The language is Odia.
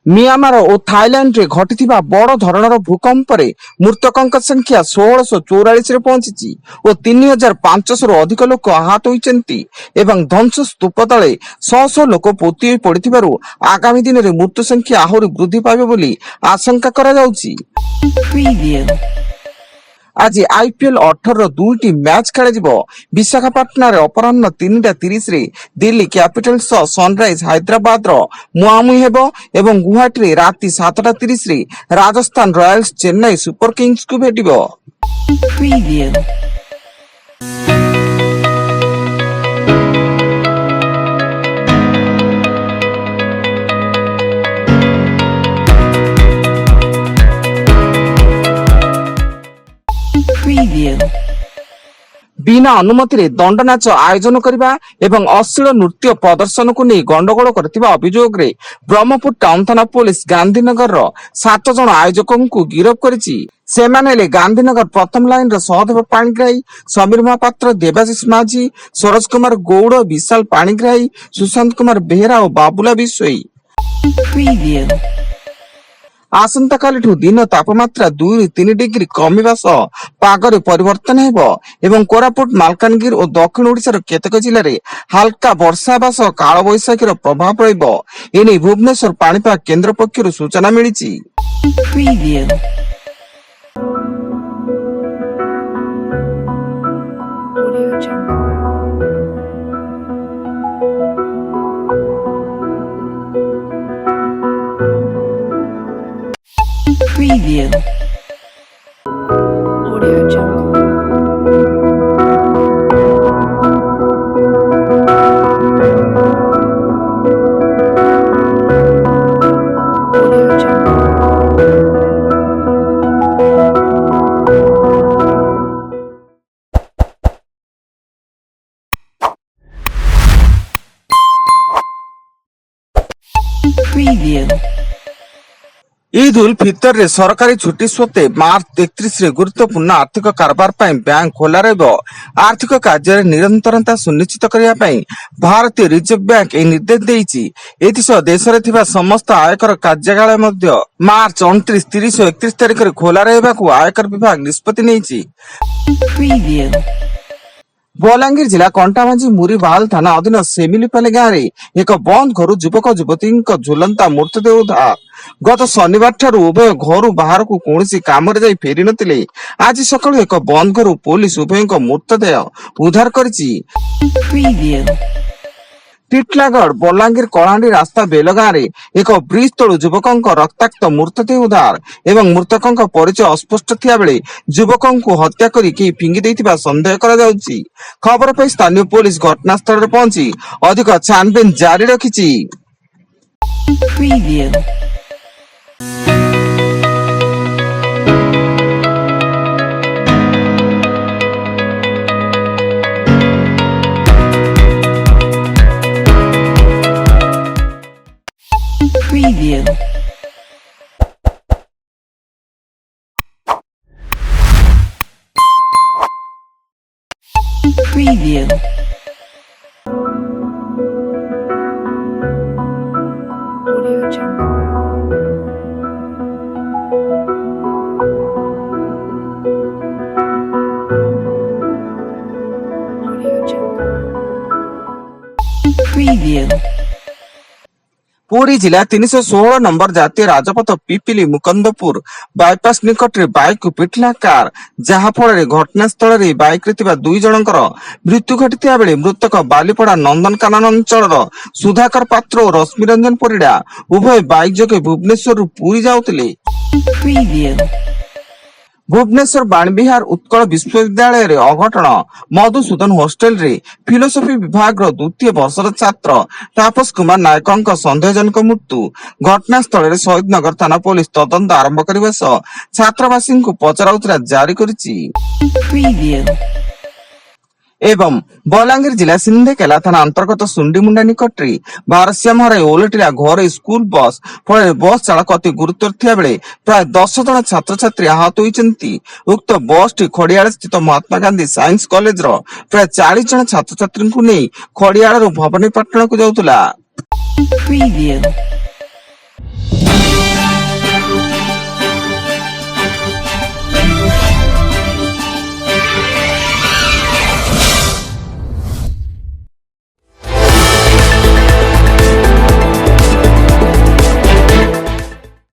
ମିଆଁମାର ଓ ଥାଇଲାଣ୍ଡରେ ଘଟିଥିବା ବଡ଼ ଧରଣର ଭୂକମ୍ପରେ ମୃତକଙ୍କ ସଂଖ୍ୟା 1644ରେ ପହଞ୍ଚିଛି ଓ 3500ରୁ ଅଧିକ ଲୋକ ଆହତ ହୋଇଛନ୍ତି ଏବଂ ଧ୍ୱଂସ ସ୍ତୂପ ତଳେ ଶହ ଶହ ଲୋକ ପୋତି ହୋଇ ପଡ଼ିଥିବାରୁ ଆଗାମୀ ଦିନରେ ମୃତ୍ୟୁ ସଂଖ୍ୟା ଆହୁରି ବୃଦ୍ଧି ପାଇବ ବୋଲି ଆଶଙ୍କା କରାଯାଉଛି। ଆଜି IPL 18ର ଦୁଇଟି ମ୍ୟାଚ୍ ଖେଳାଯିବ। ବିଶାଖାପାଟଣାରେ ଅପରାହ୍ନ 3:30ରେ ଦିଲ୍ଲୀ କ୍ୟାପିଟାଲ୍ସ ସହ ସନରାଇଜ ହାଇଦ୍ରାବାଦର ମୁହାଁମୁହିଁ ହେବ ଏବଂ ଗୁଆହାଟୀରେ ରାତି 7:30ରେ ରାଜସ୍ଥାନ ରୟାଲ୍ସ ଚେନ୍ନାଇ ସୁପର କିଙ୍ଗସକୁ ଭେଟିବ। ବିନା ଅନୁମତିରେ ଦଣ୍ଡନାଚ ଆୟୋଜନ କରିବା ଏବଂ ଅଶ୍ଳୀଳ ନୃତ୍ୟ ପ୍ରଦର୍ଶନକୁ ନେଇ ଗଣ୍ଡଗୋଳ କରିଥିବା ଅଭିଯୋଗରେ ବ୍ରହ୍ମପୁର ଟାଉନ ଥାନା ପୋଲିସ ଗାନ୍ଧୀନଗରର 7 ଜଣ ଆୟୋଜକଙ୍କୁ ଗିରଫ କରିଛି। ସେମାନେ ହେଲେ ଗାନ୍ଧୀନଗର ପ୍ରଥମ ଲାଇନର ସହଦେବ ପାଣିଗ୍ରାହୀ, ସମୀର ମହାପାତ୍ର, ଦେବାଶିଷ ମାଝୀ, ସରୋଜ କୁମାର ଗୌଡ଼, ବିଶାଲ ପାଣିଗ୍ରାହୀ, ସୁଶାନ୍ତ କୁମାର ବେହେରା ଓ ବାବୁଲା ବିଶୋଇ। ଆସନ୍ତାକାଲିଠୁ ଦିନ ତାପମାତ୍ରା 2ରୁ 3 ଡିଗ୍ରୀ କମିବା ସହ ପାଗରେ ପରିବର୍ତ୍ତନ ହେବ ଏବଂ କୋରାପୁଟ, ମାଲକାନଗିରି ଓ ଦକ୍ଷିଣ ଓଡ଼ିଶାର କେତେକ ଜିଲ୍ଲାରେ ହାଲକା ବର୍ଷା ହେବା ସହ କାଳବୈଶାଖୀର ପ୍ରଭାବ ରହିବ। ଏନେଇ ଭୁବନେଶ୍ୱର ପାଣିପାଗ କେନ୍ଦ୍ର ପକ୍ଷରୁ ସୂଚନା ମିଳିଛି। Preview. Audio Jungle. Audio Jungle. Preview. Eid ul ଫିତରରେ ସରକାରୀ ଛୁଟି ସତ୍ତ୍ୱେ ମାର୍ଚ୍ଚ 31ରେ ଗୁରୁତ୍ୱପୂର୍ଣ୍ଣ ଆର୍ଥିକ କାରବାର ପାଇଁ ବ୍ୟାଙ୍କ ଖୋଲା ରହିବ। ଆର୍ଥିକ କାର୍ଯ୍ୟରେ ନିରନ୍ତରତା ସୁନିଶ୍ଚିତ କରିବା ପାଇଁ ଭାରତୀୟ ରିଜର୍ଭ ବ୍ୟାଙ୍କ ଏହି ନିର୍ଦ୍ଦେଶ ଦେଇଛି। ଏଥିସହ ଦେଶରେ ଥିବା ସମସ୍ତ ଆୟକର କାର୍ଯ୍ୟାଳୟ ମଧ୍ୟ ମାର୍ଚ୍ଚ 29, 30 ଓ 31 ତାରିଖରେ ଖୋଲା ରହିବାକୁ ଆୟକର ବିଭାଗ ନିଷ୍ପତ୍ତି ନେଇଛି। ବଲାଙ୍ଗୀର ଜିଲ୍ଲା କଣ୍ଟାବାଞ୍ଜି ମୁରିବାହାଲ ଥାନା ଅଧୀନ ସେମିଲିପାଲି ଗାଁରେ ଏକ ବନ୍ଦ ଘରୁ ଯୁବକ ଯୁବତୀଙ୍କ ଝୁଲନ୍ତା ମୃତଦେହ ଉଦ୍ଧାର। ଗତ ଶନିବାର ଠାରୁ ଉଭୟ ଘରୁ ବାହାରକୁ କୌଣସି କାମରେ ଯାଇ ଫେରି ନଥିଲେ। ଆଜି ସକାଳୁ ଏକ ବନ୍ଦ ଘରୁ ପୋଲିସ ଉଭୟଙ୍କ ମୃତଦେହ ଉଦ୍ଧାର କରିଛି। ଟିଟଲାଗଡ଼ ବଲାଙ୍ଗୀର କଳାହାଣ୍ଡି ରାସ୍ତା ବେଲଗାଁରେ ଏକ ବ୍ରିଜ ତଳୁ ଯୁବକଙ୍କ ରକ୍ତାକ୍ତ ମୃତଦେହ ଉଦ୍ଧାର ଏବଂ ମୃତକଙ୍କ ପରିଚୟ ଅସ୍ପଷ୍ଟ ଥିବାବେଳେ ଯୁବକଙ୍କୁ ହତ୍ୟା କରି କେହି ଫିଙ୍ଗି ଦେଇଥିବା ସନ୍ଦେହ କରାଯାଉଛି। ଖବର ପାଇ ସ୍ଥାନୀୟ ପୋଲିସ ଘଟଣାସ୍ଥଳରେ ପହଞ୍ଚି ଅଧିକ ଛାନବିନ ଜାରି ରଖିଛି। Preview. Preview. Audio Jungle. Audio Jungle. Preview. Puri ଜିଲ୍ଲା 316 ନମ୍ବର ଜାତୀୟ ରାଜପଥ ପିପିଲି ମୁକନ୍ଦପୁର ବାଇପାସ ନିକଟରେ ବାଇକକୁ ପିଟିଲା କାର, ଯାହା ଫଳରେ ଘଟଣାସ୍ଥଳରେ ବାଇକରେ ଥିବା 2 ଜଣଙ୍କର ମୃତ୍ୟୁ ଘଟିଥିବା ବେଳେ ମୃତକ ବାଲିପଡା ନନ୍ଦନକାନନ ଅଞ୍ଚଳର ସୁଧାକର ପାତ୍ର ଓ ରଶ୍ମି ରଞ୍ଜନ ପରିଡ଼ା ଉଭୟ ବାଇକ ଯୋଗେ ଭୁବନେଶ୍ୱରରୁ ପୁରୀ ଯାଉଥିଲେ। ଭୁବନେଶ୍ୱର ବାଣୀବିହାର ଉତ୍କଳ ବିଶ୍ୱବିଦ୍ୟାଳୟରେ ଅଘଟଣ। ମଧୁସୂଦନ ହଷ୍ଟେଲରେ ଫିଲୋସଫି ବିଭାଗର 2ୟ ବର୍ଷର ଛାତ୍ର ତାପସ କୁମାର ନାୟକଙ୍କ ସନ୍ଦେହଜନକ ମୃତ୍ୟୁ। ଘଟଣାସ୍ଥଳରେ ଶହୀଦନଗର ଥାନା ପୋଲିସ ତଦନ୍ତ ଆରମ୍ଭ କରିବା ସହ ଛାତ୍ରବାସୀଙ୍କୁ ପଚରାଉଚରା ଜାରି କରିଛି। ଏବଂ ବଲାଙ୍ଗୀର ଜିଲ୍ଲା ସିନ୍ଧେକେଲା ଥାନା ଅନ୍ତର୍ଗତ ସୁଣ୍ଡିମୁଣ୍ଡା ନିକଟରେ ଭାରସାମ୍ୟ ହରାଇ ଓଲଟିଲା ଘରୋଇ ସ୍କୁଲ ବସ୍, ଫଳରେ ବସ୍ ଚାଳକ ଅତି ଗୁରୁତର ଥିବା ବେଳେ ପ୍ରାୟ 10 ଜଣ ଛାତ୍ରଛାତ୍ରୀ ଆହତ ହୋଇଛନ୍ତି। ଉକ୍ତ ବସ୍ଟି ଖଡ଼ିଆଳ ସ୍ଥିତ ମହାତ୍ମା ଗାନ୍ଧୀ ସାଇନ୍ସ କଲେଜର ପ୍ରାୟ 40 ଜଣ ଛାତ୍ରଛାତ୍ରୀଙ୍କୁ ନେଇ ଖଡ଼ିଆଳରୁ ଭବାନୀପାଟଣାକୁ ଯାଉଥିଲା।